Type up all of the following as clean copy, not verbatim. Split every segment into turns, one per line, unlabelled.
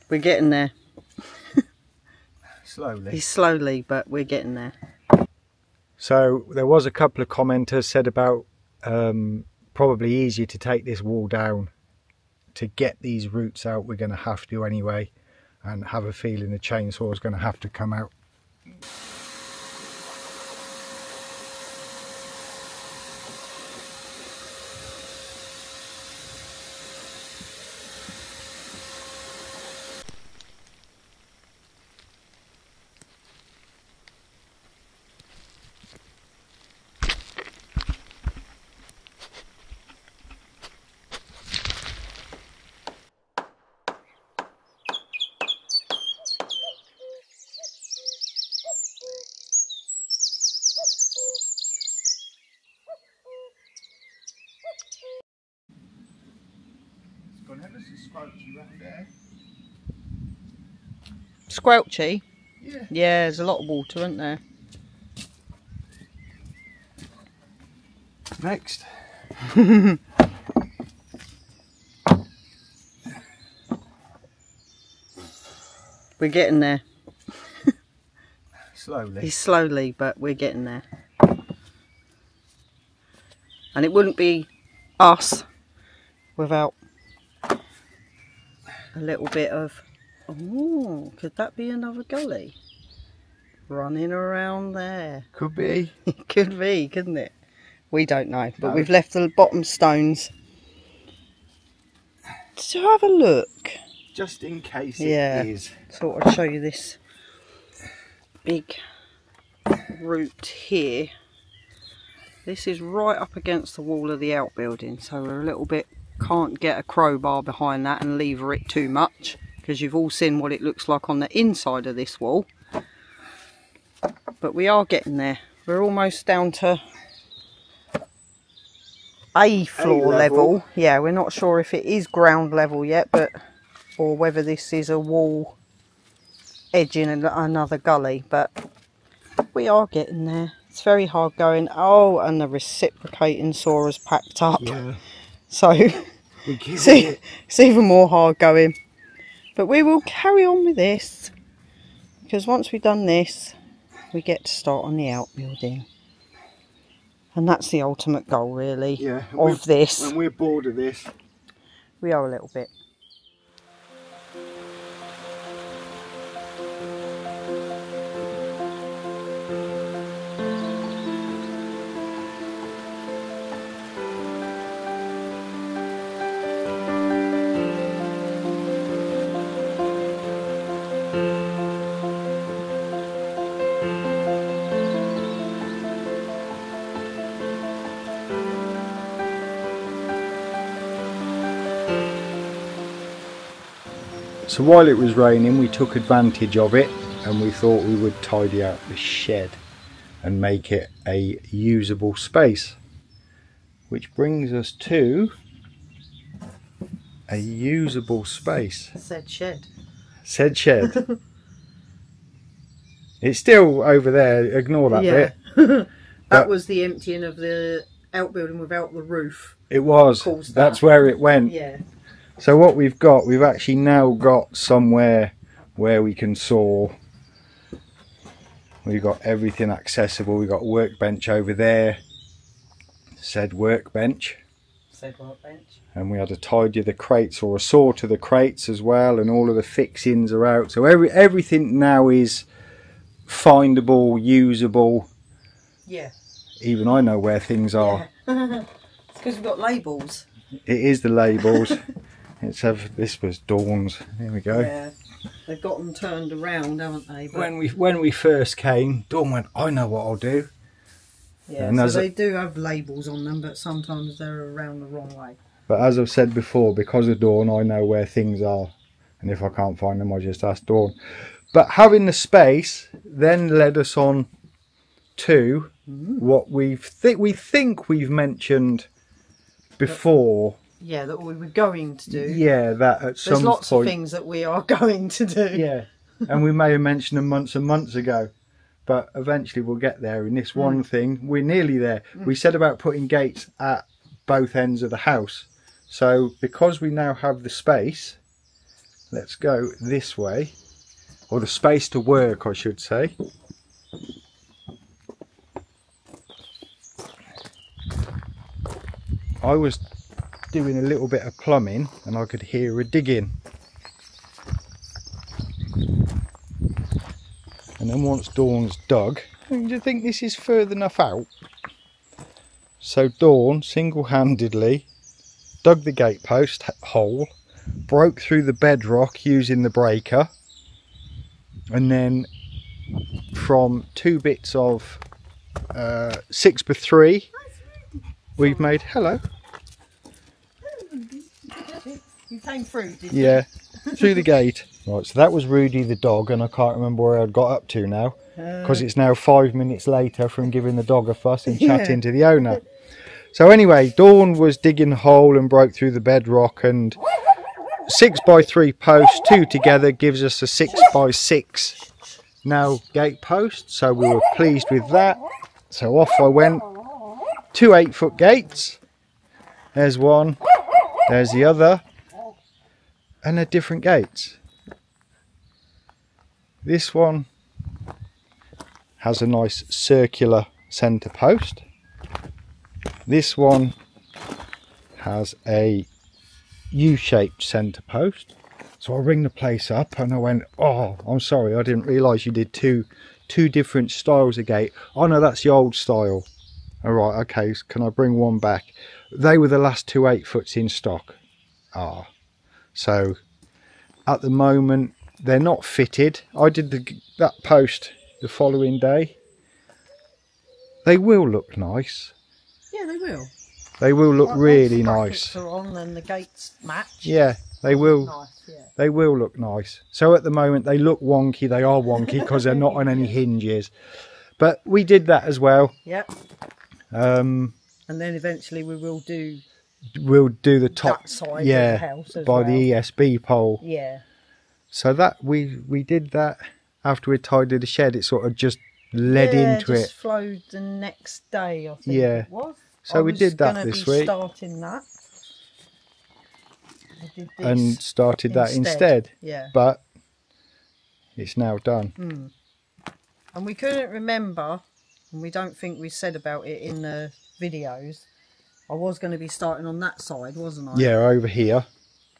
We're getting there.
Slowly.
Slowly, but we're getting there.
So there was a couple of commenters said about probably easier to take this wall down. To get these roots out we're going to have to anyway, and have a feeling the chainsaw is going to have to come out.
Squelchy?
Yeah.
Yeah, there's a lot of water, isn't there?
Next.
We're getting there.
Slowly.
Slowly, but we're getting there. And it wouldn't be us without a little bit of, oh, could that be another gully running around there?
Could be.
It could be, couldn't it? We don't know, but no. We've left the bottom stones to have a look.
Just in case it is.
Thought I'd show you this big root here. This is right up against the wall of the outbuilding, so we're a little bit, can't get a crowbar behind that and lever it too much, because you've all seen what it looks like on the inside of this wall. But we are getting there. We're almost down to A floor level. Yeah, we're not sure if it is ground level yet, but or whether this is a wall edging another gully, but we are getting there. It's very hard going. Oh, and the reciprocating saw is packed up. Yeah. So it's even more hard going. But we will carry on with this, because once we've done this, we get to start on the outbuilding. And that's the ultimate goal, really, of this.
When we're bored of this.
We are a little bit.
So while it was raining, we took advantage of it and we thought we would tidy out the shed and make it a usable space. Which brings us to a usable space.
Said shed.
Said shed. It's still over there, ignore that bit.
That was the emptying of the outbuilding without the roof.
It was. That's where it went.
Yeah.
So what we've got, we've actually now got somewhere where we can saw. We've got everything accessible. We've got a workbench over there. Said workbench.
Said workbench.
And we had to tidy the crates, or a saw to the crates as well, and all of the fixings are out. So everything now is findable, usable.
Yeah.
Even I know where things are.
Yeah. It's because we've got labels.
It is the labels. This was Dawn's. There we go.
Yeah, they've got them turned around, haven't they? But
when we first came, Dawn went, I know what I'll do.
Yeah, and so they do have labels on them, but sometimes they're around the wrong way.
But as I've said before, because of Dawn, I know where things are. And if I can't find them, I just ask Dawn. But having the space then led us on to what we think we've mentioned before.
Yeah, that we were going to do.
Yeah, that at some point.
There's lots of things that we are going to do.
Yeah, and we may have mentioned them months and months ago, but eventually we'll get there. In this one thing, we're nearly there. We said about putting gates at both ends of the house. So because we now have the space, let's go this way, or the space to work I should say. I was doing a little bit of plumbing and I could hear a digging. And then once Dawn's dug, do you think this is further enough out? So Dawn single-handedly dug the gatepost hole, broke through the bedrock using the breaker, and then from 2 bits of 6x3 we've made, hello.
You came through, did you?
Yeah, through the gate. Right, so that was Rudy the dog, and I can't remember where I'd got up to now, because it's now 5 minutes later from giving the dog a fuss and chatting to the owner. So anyway, Dawn was digging a hole and broke through the bedrock, and 6x3 posts, 2 together, gives us a 6x6 now gate post. So we were pleased with that. So off I went. 2 8-foot gates. There's one, there's the other, and they're different gates. This one has a nice circular centre post. This one has a U-shaped centre post. So I ring the place up and I went, oh, I'm sorry, I didn't realise you did two different styles of gate. Oh no, that's the old style. All right, okay, so can I bring one back? They were the last 2 8-foots in stock. Ah, so at the moment they're not fitted. I did that post the following day. They will look nice.
Yeah, they will.
They will look really
nice.
nice.
Are on and the gates match.
Yeah, they will.
Nice, yeah.
They will look nice. So at the moment they look wonky. They are wonky because they're not on any hinges. But we did that as well.
Yep. And then eventually we'll do
the top
that side of the house as
by
well.
the ESB pole.
Yeah.
So that we did that after we tidied the shed. It sort of just led into it.
Just flowed the next day, I think it was.
So we did that this week.
Starting that. I did this
and started that instead.
Yeah.
But it's now done.
And we couldn't remember, and we don't think we said about it in the videos. I was going to be starting on that side, wasn't I?
Yeah, over here.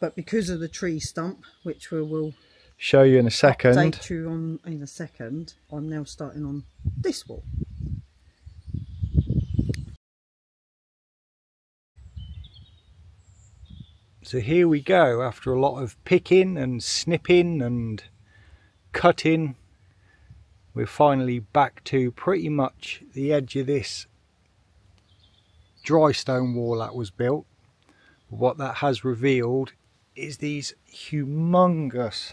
But because of the tree stump, which we will
show you in a second.
Update you on in a second. I'm now starting on this wall.
So here we go, after a lot of picking and snipping and cutting, we're finally back to pretty much the edge of this dry stone wall that was built. What that has revealed is these humongous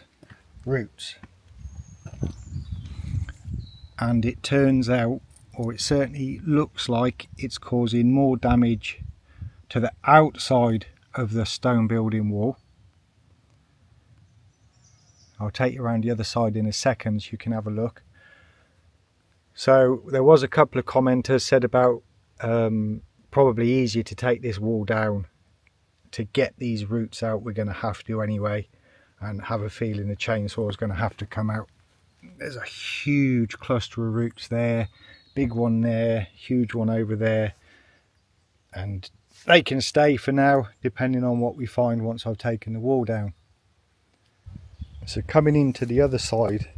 roots, and it turns out, or it certainly looks like, it's causing more damage to the outside of the stone building wall. I'll take you around the other side in a second so you can have a look. So there was a couple of commenters said about probably easier to take this wall down. To get these roots out we're going to have to anyway, and have a feeling the chainsaw is going to have to come out. There's a huge cluster of roots there, big one there, huge one over there, and they can stay for now depending on what we find once I've taken the wall down. So coming into the other side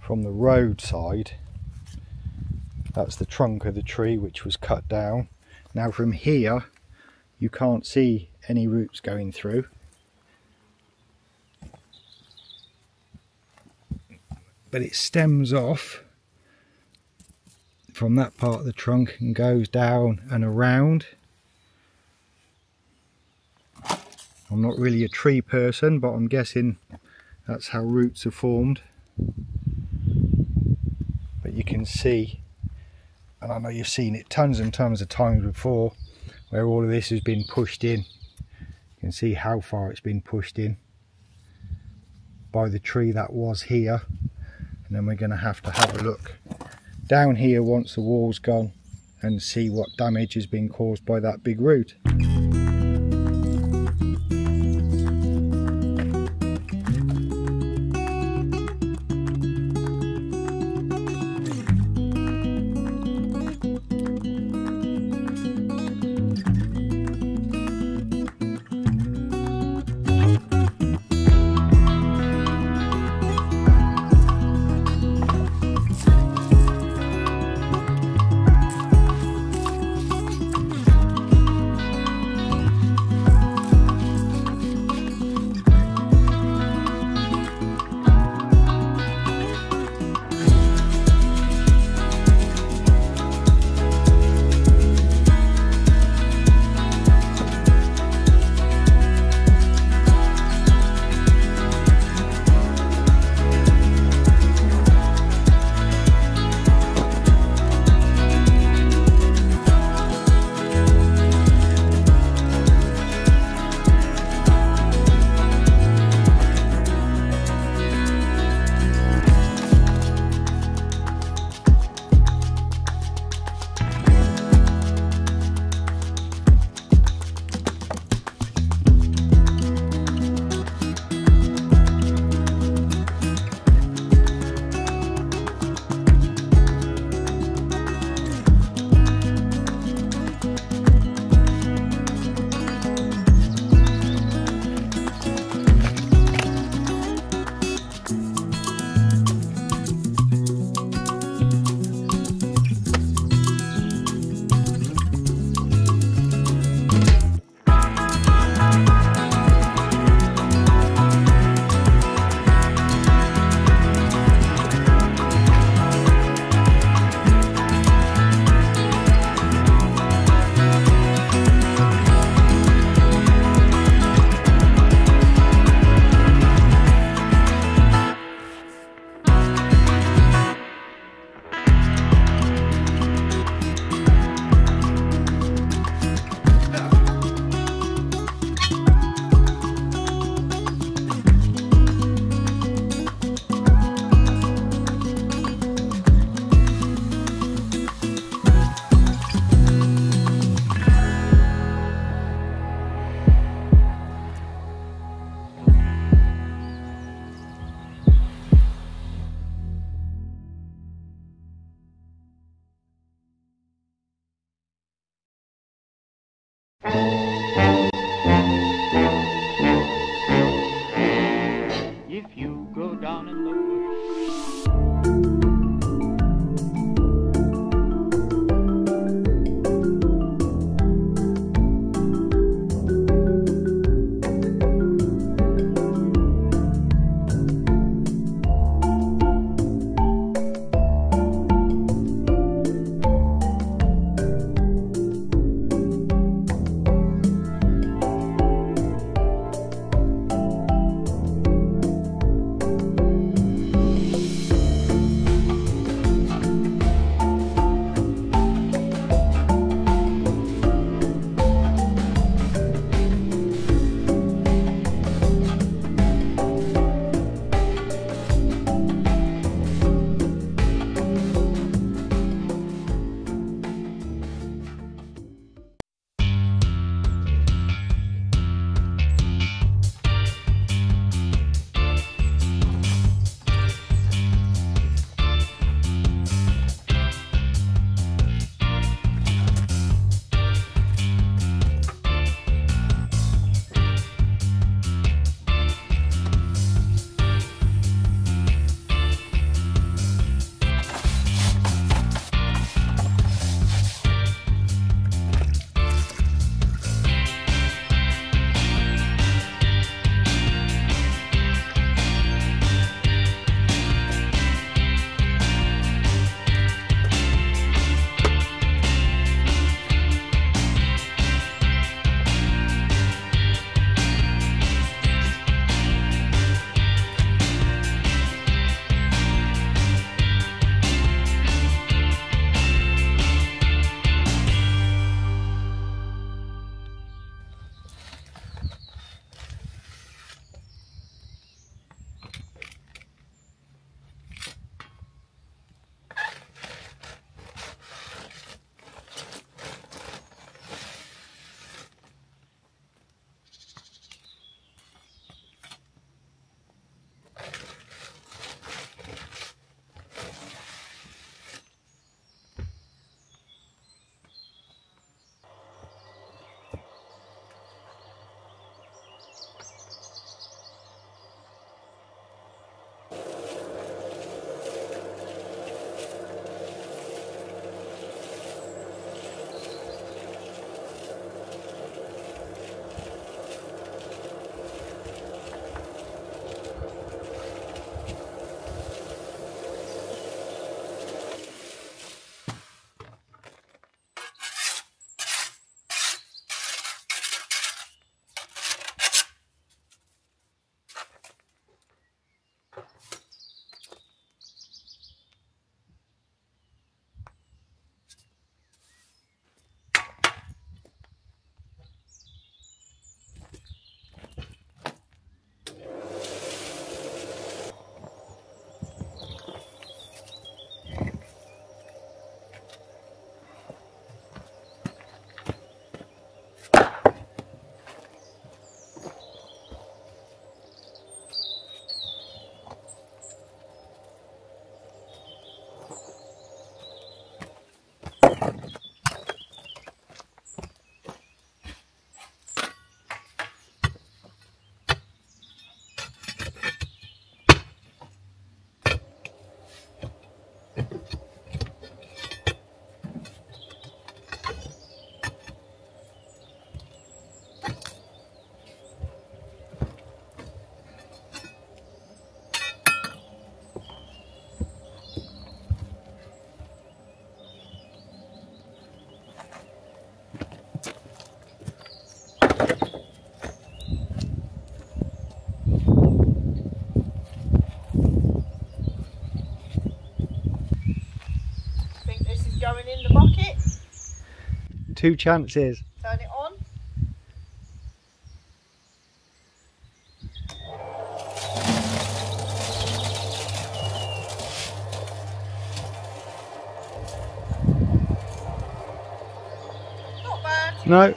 from the road side, that's the trunk of the tree which was cut down. Now from here you can't see any roots going through, but it stems off from that part of the trunk and goes down and around. I'm not really a tree person, but I'm guessing that's how roots are formed. But you can see, and I know you've seen it tons and tons of times before, where all of this has been pushed in. You can see how far it's been pushed in by the tree that was here. And then we're going to have a look down here once the wall's gone and see what damage has been caused by that big root.
if you go down in the woods.
Going in the bucket.
2 chances.
Turn it on. Not bad.
No.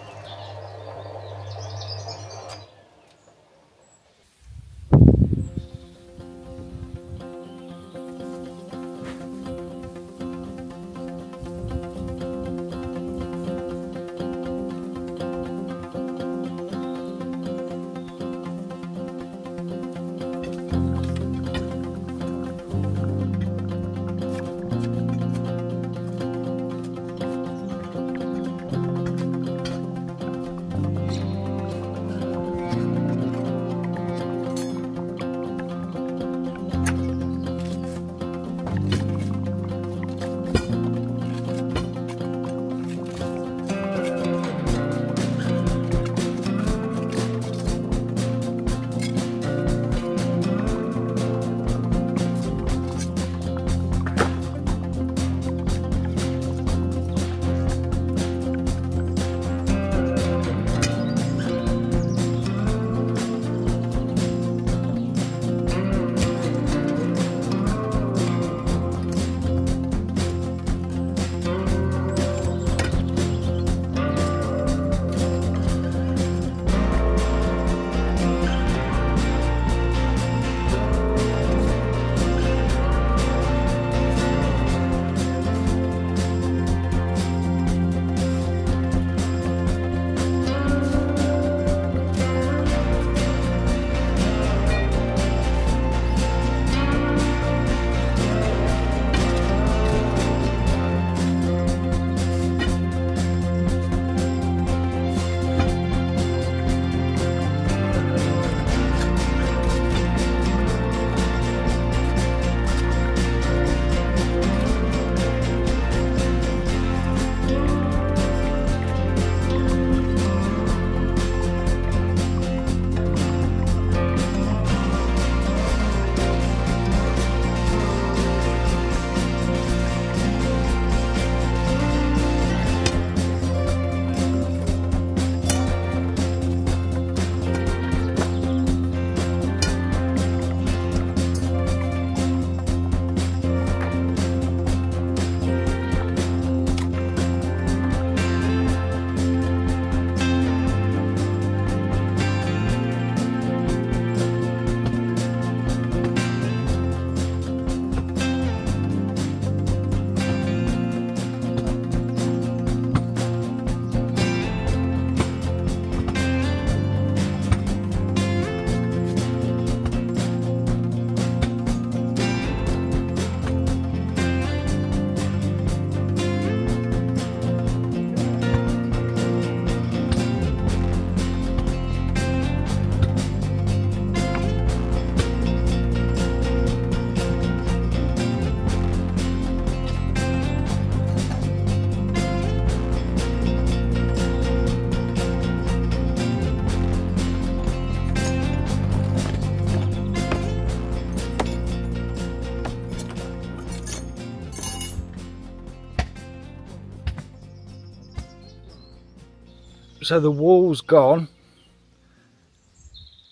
So the wall's gone,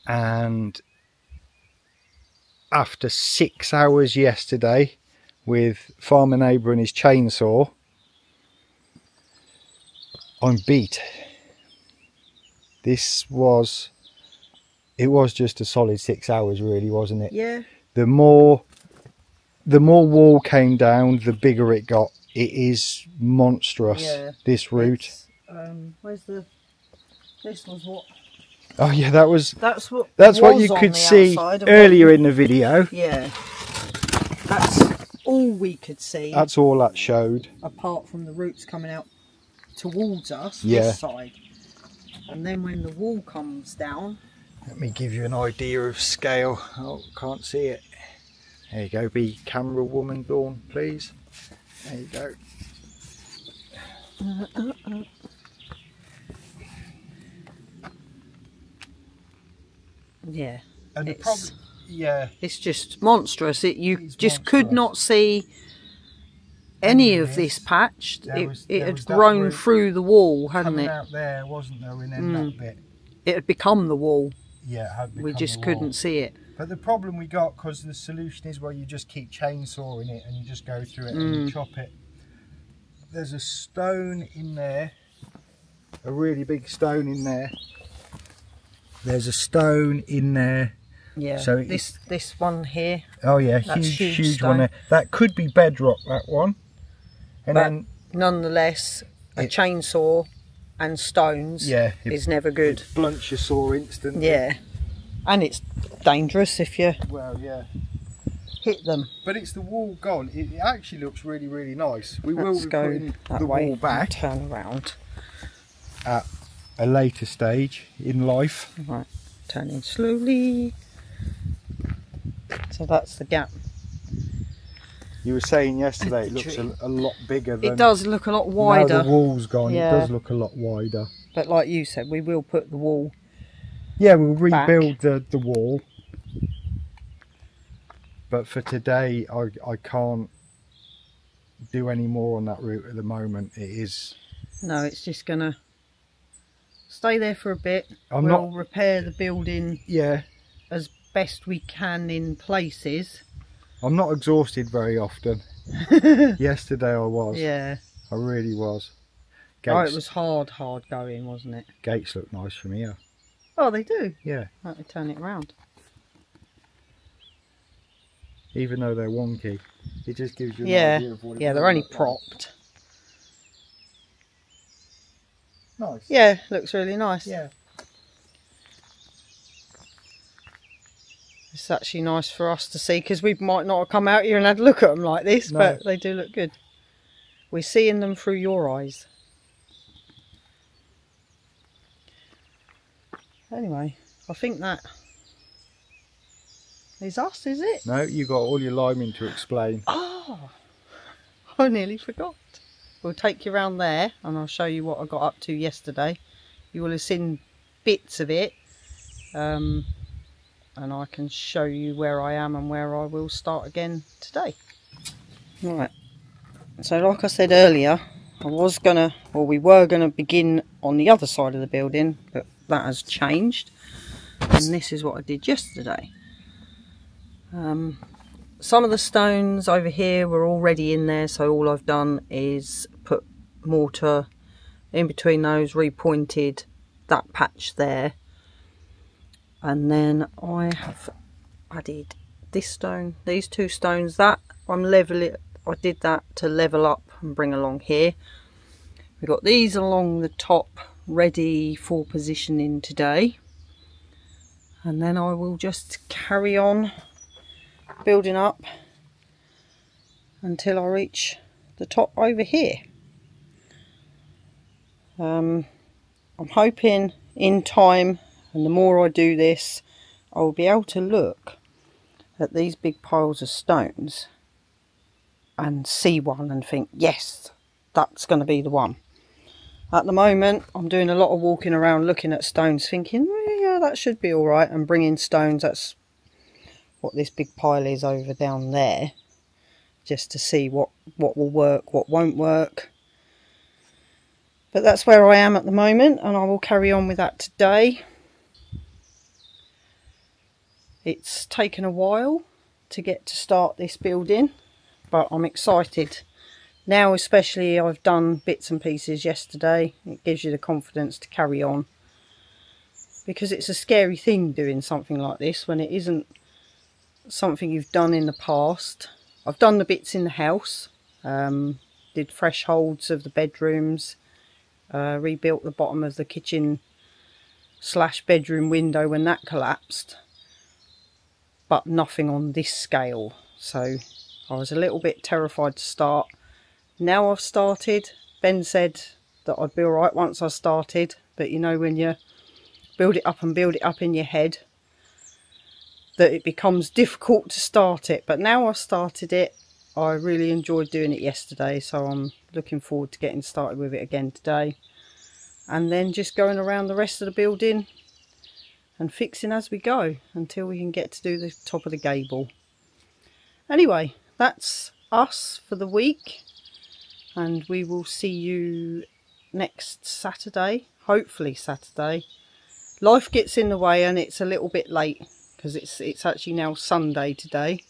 and after 6 hours yesterday with farmer neighbour and his chainsaw, I'm beat. It was just a solid 6 hours, really, wasn't it?
Yeah.
The more wall came down, the bigger it got. It is monstrous.
Yeah.
This route.
Where's the? This was what?
Oh yeah, that's
what
you could see earlier in the video.
Yeah. That's all we could see.
That's all that showed.
Apart from the roots coming out towards us,
yeah.
This side. And then when the wall comes down.
Let me give you an idea of scale. Oh, can't see it. There you go. Be camera woman, Dawn, please. There you go.
Yeah.
And the problem, yeah,
it's just monstrous. You just
monstrous.
could not see any of this patch. It had grown through the wall, hadn't it?
Out there, wasn't there? And then that bit.
It had become the wall.
Yeah, it had become
we just
the
couldn't
wall.
see it.
But the problem we got, because the solution is where you just keep chainsawing it and you just go through it and you chop it. There's a stone in there, a really big stone in there. There's a stone in there.
Yeah.
So
this one here.
Oh yeah,
that's
huge one there. That could be bedrock, that one. And
but
then
nonetheless, a chainsaw and stones is never good.
It blunts your saw instantly.
Yeah. And it's dangerous if you hit them.
But it's the wall gone. It actually looks really, really nice. We will be
go
putting
that
the
way
wall back.
Turn around.
At a later stage in life.
Right, turning slowly. So that's the gap.
You were saying yesterday it looks a lot bigger than...
It does look a lot wider.
Now the wall's gone,
yeah.
It does look a lot wider.
But like you said, we will put the wall...
Yeah, we'll rebuild the wall. But for today, I can't do any more on that route at the moment. It is...
No, it's just going to stay there for a bit. We'll repair the building as best we can in places.
I'm not exhausted very often. Yesterday I was.
Yeah.
I really was.
Gates, it was hard going, wasn't it?
Gates look nice from here.
Oh, they do?
Yeah.
Let me turn it round.
Even though they're wonky, it just gives you an idea of what
they're only propped.
Nice.
Yeah, looks really nice.
Yeah.
It's actually nice for us to see because we might not have come out here and had a look at them like this, but they do look good. We're seeing them through your eyes. Anyway, I think that is us, is it?
No, you got all your liming to explain.
Oh, I nearly forgot. We'll take you around there and I'll show you what I got up to yesterday. You will have seen bits of it. And I can show you where I am and where I will start again today. Right, so like I said earlier, we were gonna begin on the other side of the building, but that has changed. And this is what I did yesterday. Some of the stones over here were already in there, so all I've done is put mortar in between those, repointed that patch there. And then I have added this stone, these two stones, that I'm leveling. I did that to level up and bring along here. We've got these along the top ready for positioning today. And then I will just carry on building up until I reach the top over here. I'm hoping in time, and the more I do this, I will be able to look at these big piles of stones and see one and think, yes, that's going to be the one. At the moment, I'm doing a lot of walking around looking at stones thinking, yeah, that should be all right, and bringing stones. That's what this big pile is over down there, just to see what will work, what won't work. But that's where I am at the moment, and I will carry on with that today. It's taken a while to get to start this building, but I'm excited. Now especially, I've done bits and pieces yesterday. It gives you the confidence to carry on. Because it's a scary thing doing something like this when it isn't something you've done in the past. I've done the bits in the house. Did fresh holds of the bedrooms. Rebuilt the bottom of the kitchen / bedroom window when that collapsed. But nothing on this scale. So I was a little bit terrified to start. Now I've started. Ben said that I'd be alright once I started. But you know, when you build it up in your head, that it becomes difficult to start it. But now I've started it, I really enjoyed doing it yesterday, so I'm looking forward to getting started with it again today, and then just going around the rest of the building and fixing as we go until we can get to do the top of the gable. Anyway, that's us for the week, and we will see you next Saturday, hopefully Saturday. Life gets in the way and it's a little bit late because it's actually now Sunday today.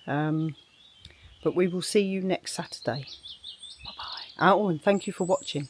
But we will see you next Saturday. Bye bye. Oh, and thank you for watching.